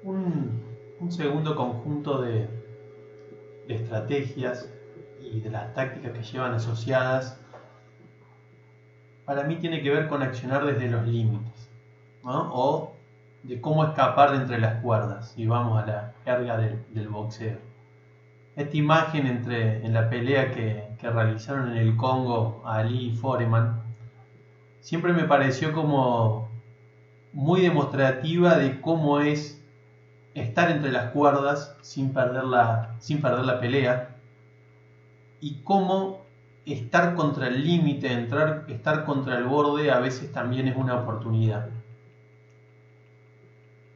Un, un segundo conjunto de estrategias y de las tácticas que llevan asociadas, para mí tiene que ver con accionar desde los límites, ¿no? O de cómo escapar de entre las cuerdas, y vamos a la jerga del boxeo. Esta imagen en la pelea que realizaron en el Congo Ali y Foreman siempre me pareció como muy demostrativa de cómo es estar entre las cuerdas sin perder la pelea, y cómo estar contra el límite, estar contra el borde a veces también es una oportunidad.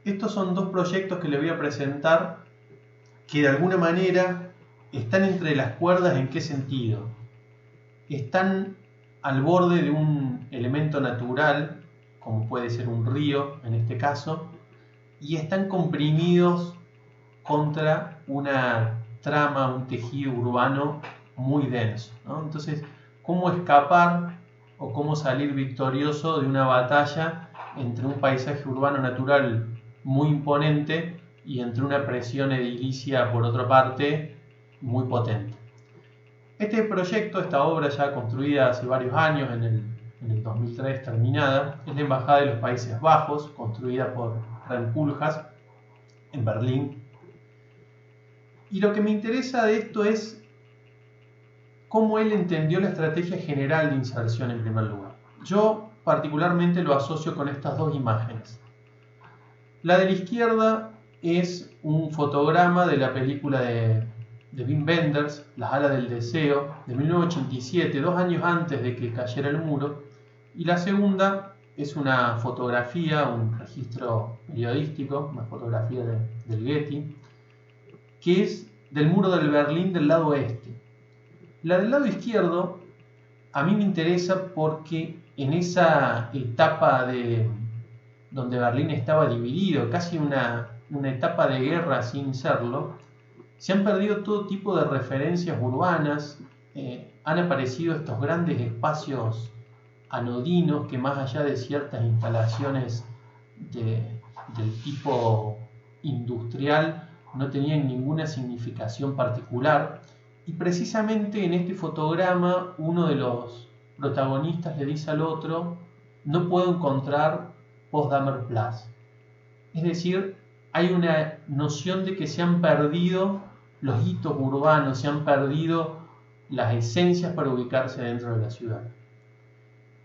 Estos son dos proyectos que le voy a presentar que de alguna manera están entre las cuerdas. ¿En qué sentido? Están al borde de un elemento natural, como puede ser un río en este caso, y están comprimidos contra una trama, un tejido urbano muy denso, ¿no? Entonces, ¿cómo escapar o cómo salir victorioso de una batalla entre un paisaje urbano natural muy imponente y entre una presión edilicia, por otra parte, muy potente? Este proyecto, esta obra ya construida hace varios años, en el 2003 terminada, es la Embajada de los Países Bajos, construida por Rem Koolhaas en Berlín. Y lo que me interesa de esto es cómo él entendió la estrategia general de inserción en primer lugar. Yo particularmente lo asocio con estas dos imágenes. La de la izquierda es un fotograma de la película de Wim Wenders, Las alas del deseo, de 1987, 2 años antes de que cayera el muro. Y la segunda es una fotografía, un registro periodístico, una fotografía del Getty, que es del muro del Berlín del lado oeste. La del lado izquierdo a mí me interesa porque en esa etapa donde Berlín estaba dividido, casi una etapa de guerra sin serlo, se han perdido todo tipo de referencias urbanas, han aparecido estos grandes espacios anodinos que, más allá de ciertas instalaciones del tipo industrial, no tenían ninguna significación particular. Y precisamente en este fotograma uno de los protagonistas le dice al otro: no puedo encontrar Potsdamer Platz. Es decir, hay una noción de que se han perdido los hitos urbanos, se han perdido las esencias para ubicarse dentro de la ciudad.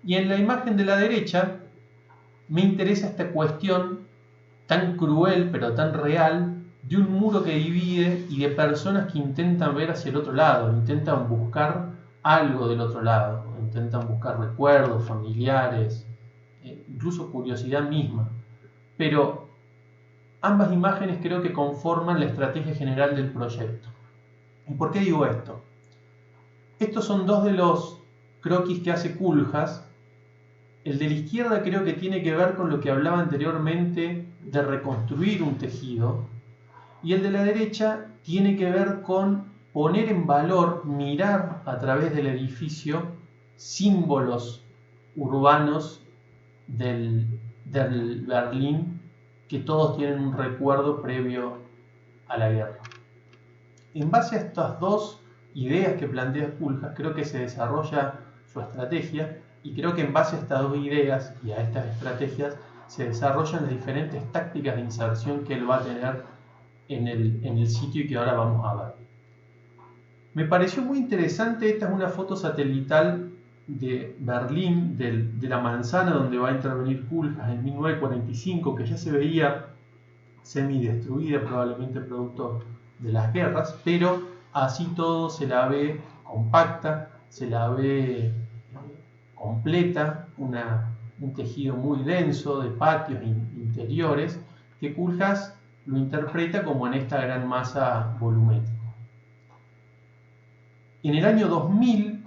Y en la imagen de la derecha me interesa esta cuestión tan cruel pero tan real de un muro que divide y de personas que intentan ver hacia el otro lado, intentan buscar algo del otro lado, intentan buscar recuerdos familiares, incluso curiosidad misma. Pero ambas imágenes creo que conforman la estrategia general del proyecto. ¿Y por qué digo esto? Estos son dos de los croquis que hace Koolhaas. El de la izquierda creo que tiene que ver con lo que hablaba anteriormente de reconstruir un tejido, y el de la derecha tiene que ver con poner en valor, mirar a través del edificio símbolos urbanos del Berlín que todos tienen un recuerdo previo a la guerra. En base a estas dos ideas que plantea Koolhaas, creo que se desarrolla su estrategia, y creo que en base a estas dos ideas y a estas estrategias se desarrollan las diferentes tácticas de inserción que él va a tener en el sitio y que ahora vamos a ver. Me pareció muy interesante. Esta es una foto satelital de Berlín, de la manzana donde va a intervenir Koolhaas en 1945, que ya se veía semidestruida, probablemente producto de las guerras, pero así todo se la ve compacta, se la ve completa, un tejido muy denso de patios interiores que Koolhaas lo interpreta como en esta gran masa volumétrica. En el año 2000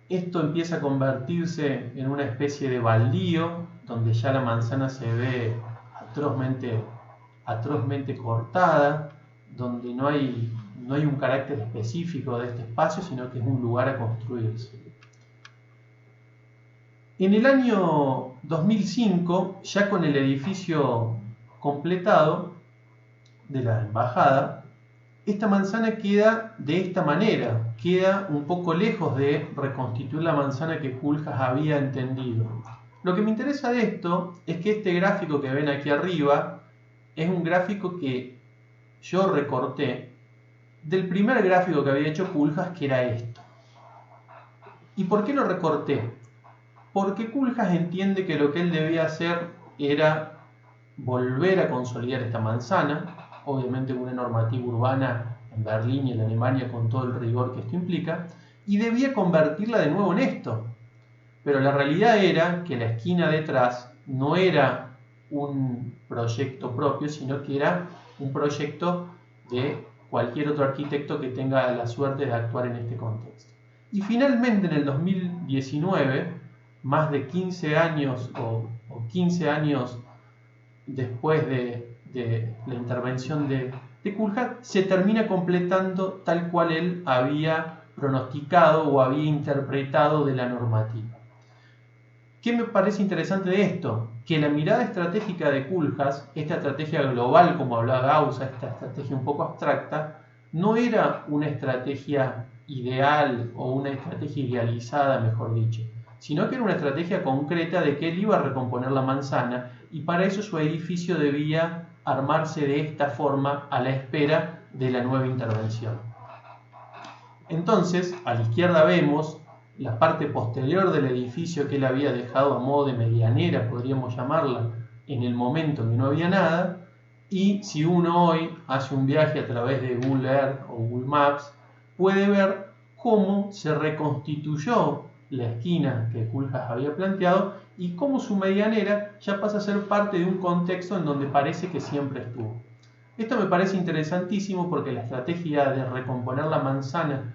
esto empieza a convertirse en una especie de baldío donde ya la manzana se ve atrozmente cortada, donde no hay un carácter específico de este espacio, sino que es un lugar a construirse. En el año 2005, ya con el edificio completado, de la embajada, esta manzana queda de esta manera, queda un poco lejos de reconstituir la manzana que Koolhaas había entendido. Lo que me interesa de esto es que este gráfico que ven aquí arriba es un gráfico que yo recorté del primer gráfico que había hecho Koolhaas, que era esto. ¿Y por qué lo recorté? Porque Koolhaas entiende que lo que él debía hacer era volver a consolidar esta manzana, obviamente con una normativa urbana en Berlín y en Alemania con todo el rigor que esto implica, y debía convertirla de nuevo en esto. Pero la realidad era que la esquina detrás no era un proyecto propio, sino que era un proyecto de cualquier otro arquitecto que tenga la suerte de actuar en este contexto. Y finalmente en el 2019, más de 15 años o 15 años después de la intervención de Koolhaas, se termina completando tal cual él había pronosticado o había interpretado de la normativa. ¿Qué me parece interesante de esto? Que la mirada estratégica de Koolhaas, esta estrategia global como hablaba Gauss, esta estrategia un poco abstracta, no era una estrategia ideal o una estrategia idealizada, mejor dicho, sino que era una estrategia concreta de que él iba a recomponer la manzana y para eso su edificio debía armarse de esta forma a la espera de la nueva intervención. Entonces, a la izquierda vemos la parte posterior del edificio que él había dejado a modo de medianera, podríamos llamarla, en el momento que no había nada, y si uno hoy hace un viaje a través de Google Earth o Google Maps, puede ver cómo se reconstituyó la esquina que Koolhaas había planteado y cómo su medianera ya pasa a ser parte de un contexto en donde parece que siempre estuvo. Esto me parece interesantísimo porque la estrategia de recomponer la manzana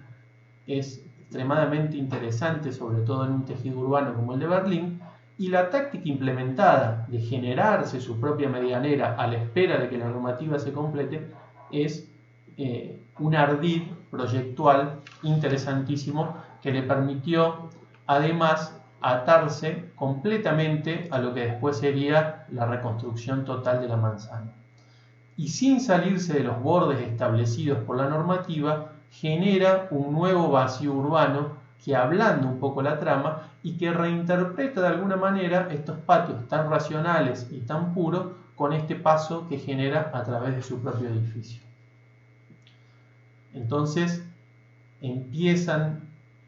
es extremadamente interesante, sobre todo en un tejido urbano como el de Berlín, y la táctica implementada de generarse su propia medianera a la espera de que la normativa se complete es un ardid proyectual interesantísimo que le permitió además atarse completamente a lo que después sería la reconstrucción total de la manzana. Y sin salirse de los bordes establecidos por la normativa, genera un nuevo vacío urbano que ablanda un poco la trama y que reinterpreta de alguna manera estos patios tan racionales y tan puros con este paso que genera a través de su propio edificio. Entonces empiezan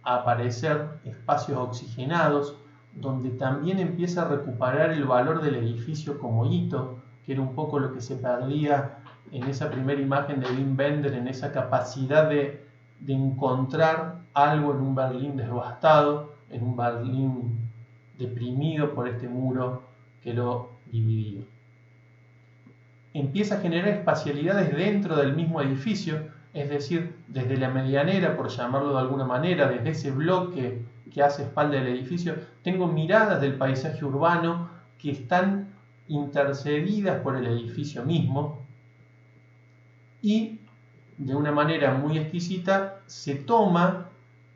a aparecer espacios oxigenados donde también empieza a recuperar el valor del edificio como hito, que era un poco lo que se perdía en esa primera imagen de Wim Wenders, en esa capacidad de encontrar algo en un Berlín devastado, en un Berlín deprimido por este muro que lo dividía. Empieza a generar espacialidades dentro del mismo edificio, es decir, desde la medianera, por llamarlo de alguna manera, desde ese bloque que hace espalda del edificio, tengo miradas del paisaje urbano que están intercedidas por el edificio mismo y de una manera muy exquisita se toma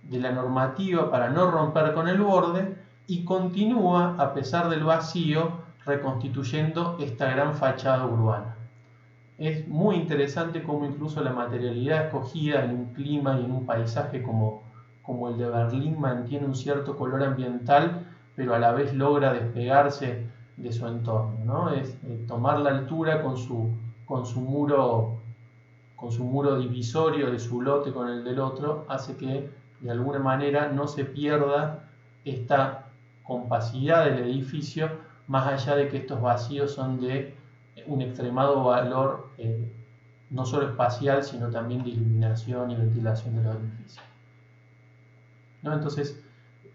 de la normativa para no romper con el borde y continúa, a pesar del vacío, reconstituyendo esta gran fachada urbana. Es muy interesante cómo incluso la materialidad escogida en un clima y en un paisaje como el de Berlín mantiene un cierto color ambiental, pero a la vez logra despegarse de su entorno, ¿no? Es tomar la altura con su muro divisorio de su lote con el del otro, hace que de alguna manera no se pierda esta compacidad del edificio, más allá de que estos vacíos son de un extremado valor no solo espacial, sino también de iluminación y ventilación de los edificios, ¿no? Entonces,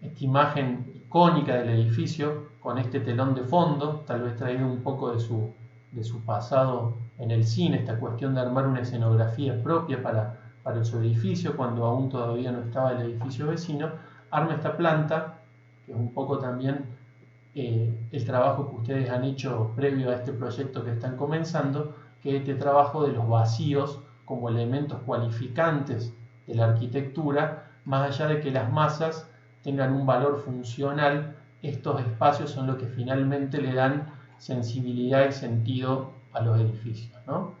esta imagen icónica del edificio, con este telón de fondo, tal vez traído un poco de su pasado en el cine, esta cuestión de armar una escenografía propia para su edificio, cuando aún todavía no estaba el edificio vecino, arma esta planta, que es un poco también el trabajo que ustedes han hecho previo a este proyecto que están comenzando, que es este trabajo de los vacíos como elementos cualificantes de la arquitectura, más allá de que las masas tengan un valor funcional, estos espacios son lo que finalmente le dan sensibilidad y sentido a los edificios, ¿no?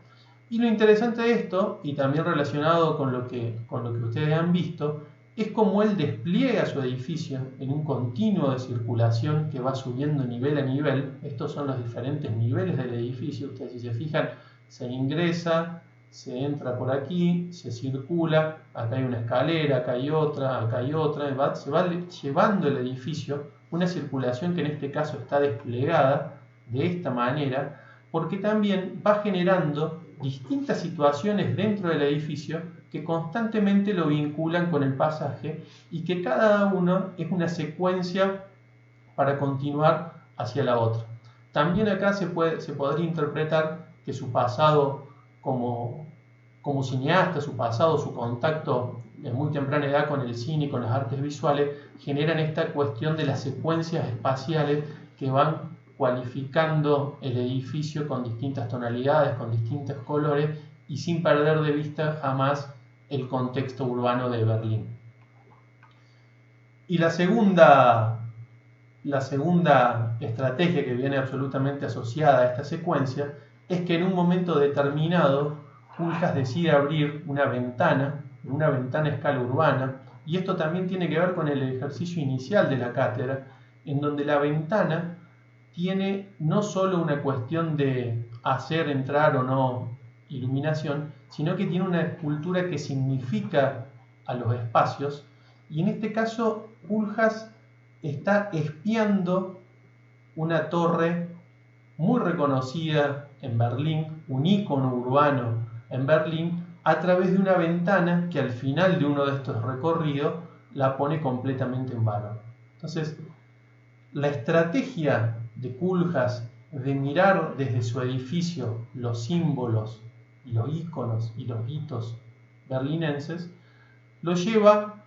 Y lo interesante de esto, y también relacionado con lo que ustedes han visto, es cómo él despliega su edificio en un continuo de circulación que va subiendo nivel a nivel. Estos son los diferentes niveles del edificio. Ustedes, si se fijan, se ingresa, se entra por aquí, se circula, acá hay una escalera, acá hay otra, se va llevando el edificio, una circulación que en este caso está desplegada de esta manera, porque también va generando distintas situaciones dentro del edificio que constantemente lo vinculan con el pasaje y que cada uno es una secuencia para continuar hacia la otra. También acá se podría interpretar que su pasado como cineasta, su pasado, su contacto de muy temprana edad con el cine y con las artes visuales, generan esta cuestión de las secuencias espaciales que van cualificando el edificio con distintas tonalidades, con distintos colores y sin perder de vista jamás el contexto urbano de Berlín. Y la segunda estrategia que viene absolutamente asociada a esta secuencia es que en un momento determinado Kulhas decide abrir una ventana a escala urbana, y esto también tiene que ver con el ejercicio inicial de la cátedra, en donde la ventana tiene no solo una cuestión de hacer entrar o no iluminación, sino que tiene una escultura que significa a los espacios, y en este caso Kulhas está espiando una torre muy reconocida en Berlín, un ícono urbano en Berlín, a través de una ventana que al final de uno de estos recorridos la pone completamente en valor. Entonces, la estrategia de Kulhas de mirar desde su edificio los símbolos, los íconos y los hitos berlinenses, lo lleva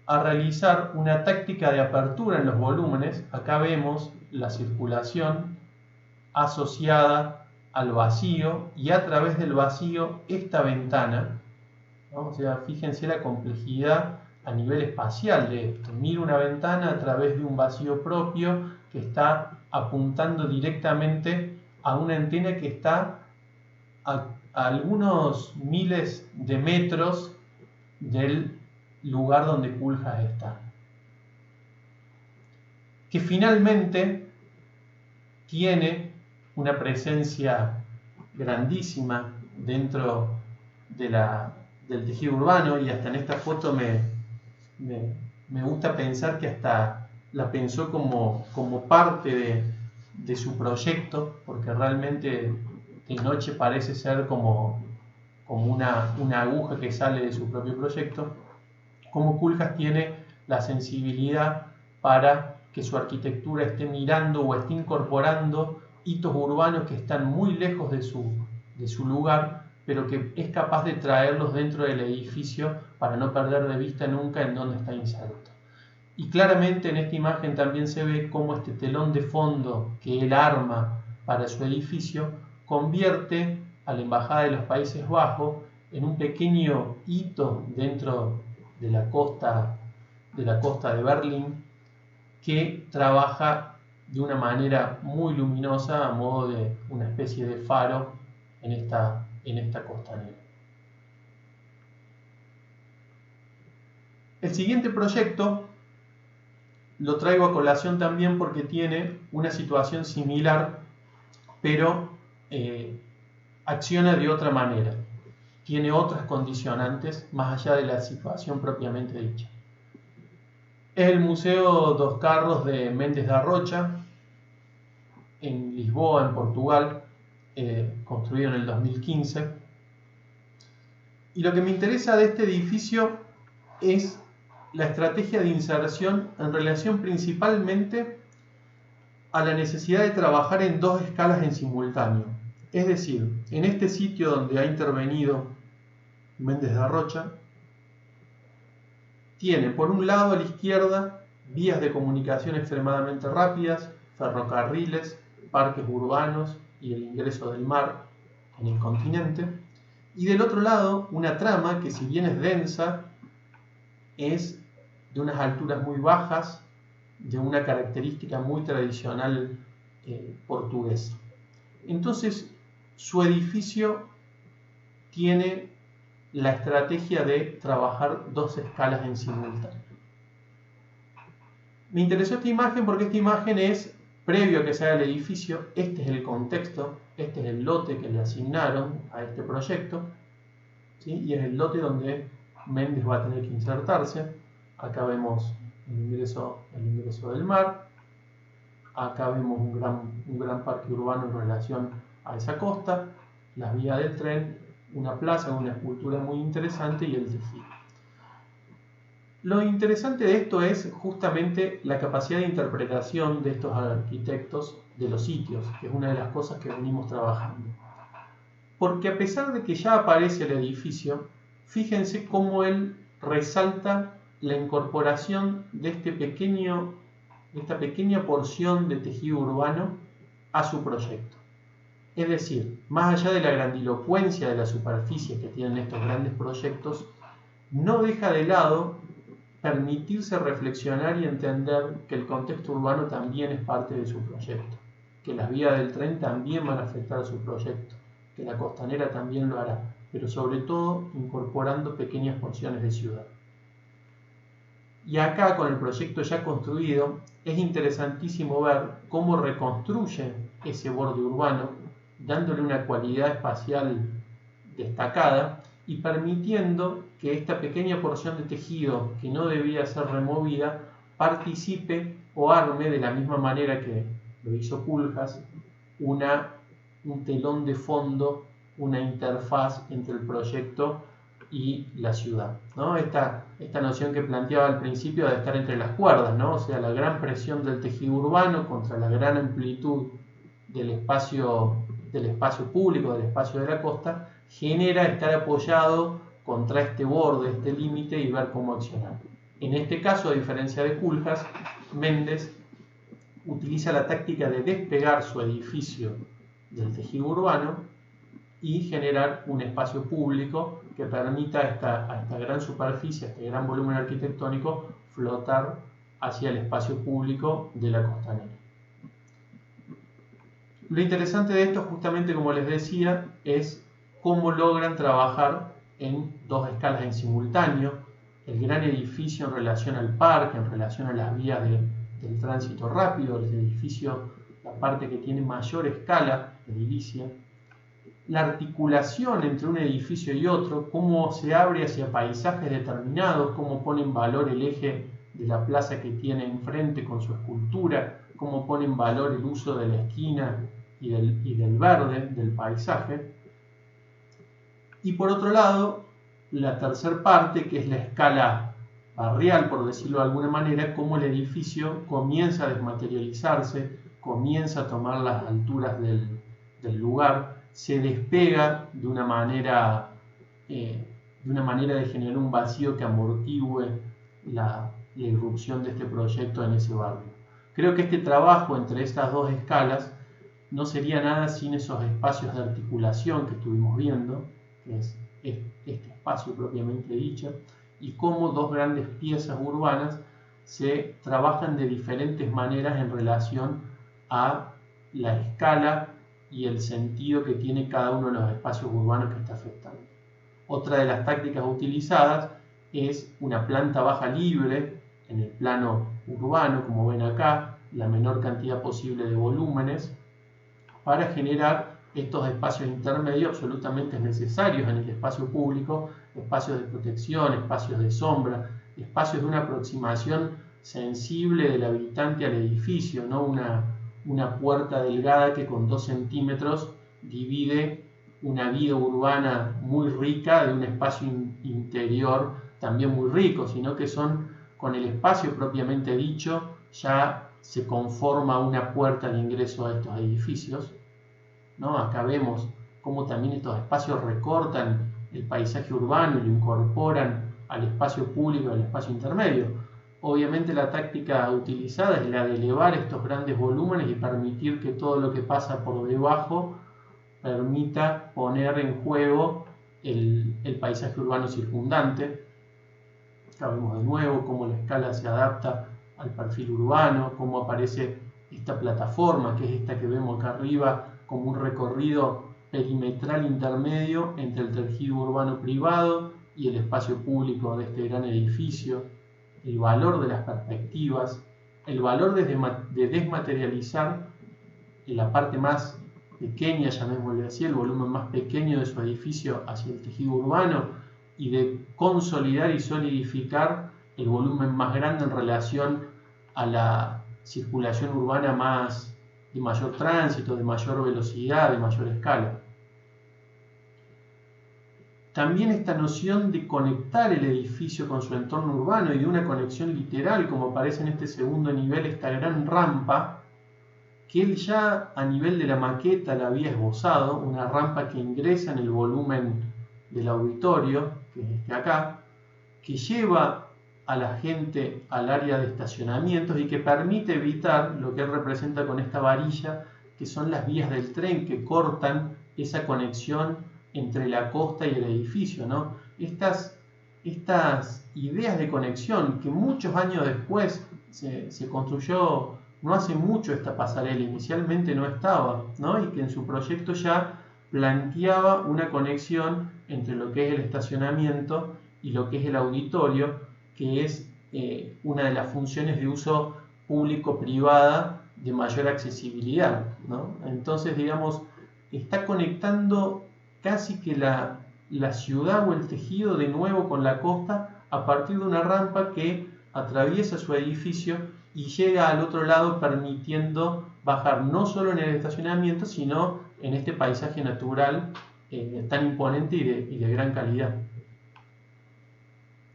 a realizar una táctica de apertura en los volúmenes. Acá vemos la circulación asociada al vacío y a través del vacío esta ventana, ¿no? O sea, fíjense la complejidad a nivel espacial de esto. Miro una ventana a través de un vacío propio que está apuntando directamente a una antena que está a algunos miles de metros del lugar donde Kulhas está. Que finalmente tiene una presencia grandísima dentro del tejido urbano, y hasta en esta foto me gusta pensar que hasta la pensó como parte de su proyecto, porque realmente de noche parece ser como una aguja que sale de su propio proyecto. Como Kulhas tiene la sensibilidad para que su arquitectura esté mirando o esté incorporando hitos urbanos que están muy lejos de su lugar, pero que es capaz de traerlos dentro del edificio para no perder de vista nunca en dónde está inserto. Y claramente en esta imagen también se ve cómo este telón de fondo que él arma para su edificio convierte a la Embajada de los Países Bajos en un pequeño hito dentro de la costa de Berlín, que trabaja de una manera muy luminosa a modo de una especie de faro en esta costanera. El siguiente proyecto lo traigo a colación también porque tiene una situación similar, pero acciona de otra manera. Tiene otras condicionantes más allá de la situación propiamente dicha. Es el Museo dos Carros de Mendes da Rocha, en Lisboa, en Portugal, construido en el 2015. Y lo que me interesa de este edificio es la estrategia de inserción en relación principalmente a la necesidad de trabajar en dos escalas en simultáneo. Es decir, en este sitio donde ha intervenido Mendes da Rocha, tiene por un lado a la izquierda vías de comunicación extremadamente rápidas, ferrocarriles, parques urbanos y el ingreso del mar en el continente, y del otro lado una trama que, si bien es densa, es de unas alturas muy bajas, de una característica muy tradicional portuguesa. Entonces, su edificio tiene la estrategia de trabajar dos escalas en simultáneo. Me interesó esta imagen porque esta imagen es previo a que se haga el edificio. Este es el contexto, este es el lote que le asignaron a este proyecto, ¿sí? Y es el lote donde Méndez va a tener que insertarse. Acá vemos el ingreso del mar. Acá vemos un gran parque urbano en relación a esa costa, las vías del tren, una plaza con una escultura muy interesante y el tejido. Lo interesante de esto es justamente la capacidad de interpretación de estos arquitectos de los sitios, que es una de las cosas que venimos trabajando. Porque a pesar de que ya aparece el edificio, fíjense cómo él resalta la incorporación de esta pequeña porción de tejido urbano a su proyecto. Es decir, más allá de la grandilocuencia de la superficie que tienen estos grandes proyectos, no deja de lado permitirse reflexionar y entender que el contexto urbano también es parte de su proyecto, que las vías del tren también van a afectar a su proyecto, que la costanera también lo hará, pero sobre todo incorporando pequeñas porciones de ciudad. Y acá, con el proyecto ya construido, es interesantísimo ver cómo reconstruye ese borde urbano, dándole una cualidad espacial destacada y permitiendo que esta pequeña porción de tejido que no debía ser removida participe o arme de la misma manera que lo hizo Koolhaas un telón de fondo, una interfaz entre el proyecto y la ciudad, ¿no? Esta noción que planteaba al principio de estar entre las cuerdas, ¿no? O sea, la gran presión del tejido urbano contra la gran amplitud del espacio público, del espacio de la costa, genera estar apoyado contra este borde, este límite y ver cómo accionar. En este caso, a diferencia de Koolhaas, Méndez utiliza la táctica de despegar su edificio del tejido urbano y generar un espacio público que permita a esta gran superficie, a este gran volumen arquitectónico, flotar hacia el espacio público de la costanera. Lo interesante de esto, justamente como les decía, es cómo logran trabajar en dos escalas en simultáneo, el gran edificio en relación al parque, en relación a las vías del tránsito rápido, el edificio, la parte que tiene mayor escala edilicia, la articulación entre un edificio y otro, cómo se abre hacia paisajes determinados, cómo pone en valor el eje de la plaza que tiene enfrente con su escultura, cómo pone en valor el uso de la esquina y del verde, del paisaje. Y por otro lado, la tercera parte, que es la escala barrial, por decirlo de alguna manera, cómo el edificio comienza a desmaterializarse, comienza a tomar las alturas del lugar, se despega de una manera de generar un vacío que amortigüe la irrupción de este proyecto en ese barrio. Creo que este trabajo entre estas dos escalas no sería nada sin esos espacios de articulación que estuvimos viendo, que es este espacio propiamente dicho, y cómo dos grandes piezas urbanas se trabajan de diferentes maneras en relación a la escala y el sentido que tiene cada uno de los espacios urbanos que está afectando. Otra de las tácticas utilizadas es una planta baja libre en el plano urbano, como ven acá, la menor cantidad posible de volúmenes, para generar estos espacios intermedios absolutamente necesarios en el espacio público, espacios de protección, espacios de sombra, espacios de una aproximación sensible del habitante al edificio, no una puerta delgada que con 2 centímetros divide una vida urbana muy rica de un espacio interior también muy rico, sino que con el espacio propiamente dicho ya se conforma una puerta de ingreso a estos edificios, ¿no? Acá vemos cómo también estos espacios recortan el paisaje urbano y lo incorporan al espacio público, al espacio intermedio. Obviamente la táctica utilizada es la de elevar estos grandes volúmenes y permitir que todo lo que pasa por debajo permita poner en juego el paisaje urbano circundante. Acá vemos de nuevo cómo la escala se adapta al perfil urbano, cómo aparece esta plataforma, que es esta que vemos acá arriba, como un recorrido perimetral intermedio entre el tejido urbano privado y el espacio público de este gran edificio, el valor de las perspectivas, el valor de desmaterializar en la parte más pequeña, llamémosle así, el volumen más pequeño de su edificio hacia el tejido urbano, y de consolidar y solidificar el volumen más grande en relación a la circulación urbana de mayor tránsito, de mayor velocidad, de mayor escala. También esta noción de conectar el edificio con su entorno urbano y de una conexión literal, como aparece en este segundo nivel, esta gran rampa, que él ya a nivel de la maqueta la había esbozado, una rampa que ingresa en el volumen del auditorio, que es este acá, que lleva a la gente al área de estacionamientos y que permite evitar lo que él representa con esta varilla, que son las vías del tren que cortan esa conexión entre la costa y el edificio, ¿no? Estas ideas de conexión que muchos años después se construyó, no hace mucho esta pasarela, inicialmente no estaba, ¿no? Y que en su proyecto ya planteaba una conexión entre lo que es el estacionamiento y lo que es el auditorio, que es una de las funciones de uso público-privada de mayor accesibilidad, ¿no? Entonces, digamos, está conectando casi que la ciudad o el tejido de nuevo con la costa a partir de una rampa que atraviesa su edificio y llega al otro lado, permitiendo bajar no solo en el estacionamiento, sino en este paisaje natural tan imponente y de gran calidad.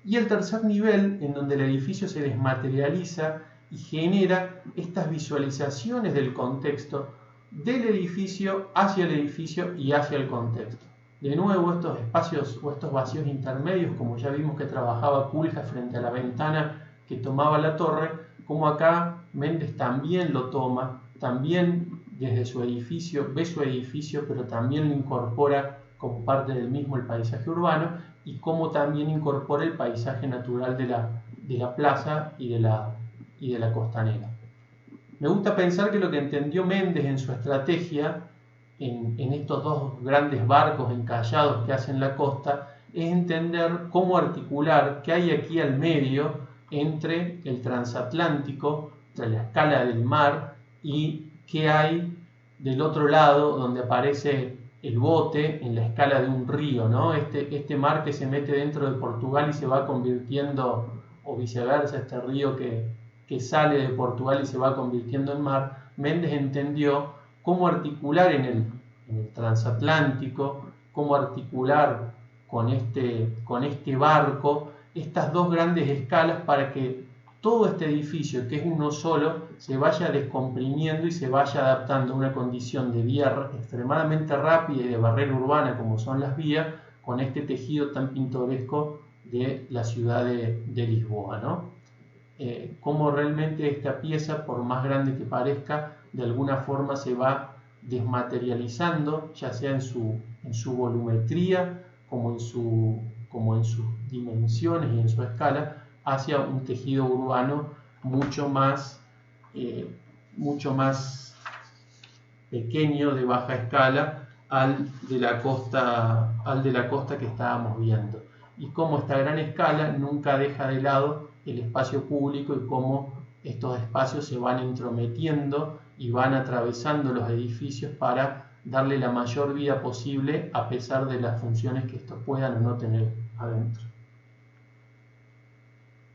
Y el tercer nivel, en donde el edificio se desmaterializa y genera estas visualizaciones del contexto del edificio hacia el edificio y hacia el contexto. De nuevo, estos espacios o estos vacíos intermedios, como ya vimos que trabajaba Pulja frente a la ventana que tomaba la torre, como acá Méndez también lo toma, también desde su edificio, ve su edificio, pero también lo incorpora como parte del mismo el paisaje urbano, y como también incorpora el paisaje natural de la plaza y de la costanera. Me gusta pensar que lo que entendió Méndez en su estrategia, en estos dos grandes barcos encallados que hacen la costa, es entender cómo articular qué hay aquí al medio entre el transatlántico, entre la escala del mar, y qué hay del otro lado donde aparece el bote en la escala de un río, ¿no? Este mar que se mete dentro de Portugal y se va convirtiendo, o viceversa, este río que sale de Portugal y se va convirtiendo en mar. Méndez entendió cómo articular en el transatlántico, cómo articular con este barco estas dos grandes escalas para que todo este edificio, que es uno solo, se vaya descomprimiendo y se vaya adaptando a una condición de vía extremadamente rápida y de barrera urbana como son las vías, con este tejido tan pintoresco de la ciudad de Lisboa, ¿no? Cómo realmente esta pieza, por más grande que parezca, de alguna forma se va desmaterializando, ya sea en su volumetría como en sus dimensiones y en su escala, hacia un tejido urbano mucho más pequeño, de baja escala, al de la costa que estábamos viendo. Y cómo esta gran escala nunca deja de lado el espacio público y cómo estos espacios se van entrometiendo y van atravesando los edificios para darle la mayor vida posible a pesar de las funciones que estos puedan o no tener adentro.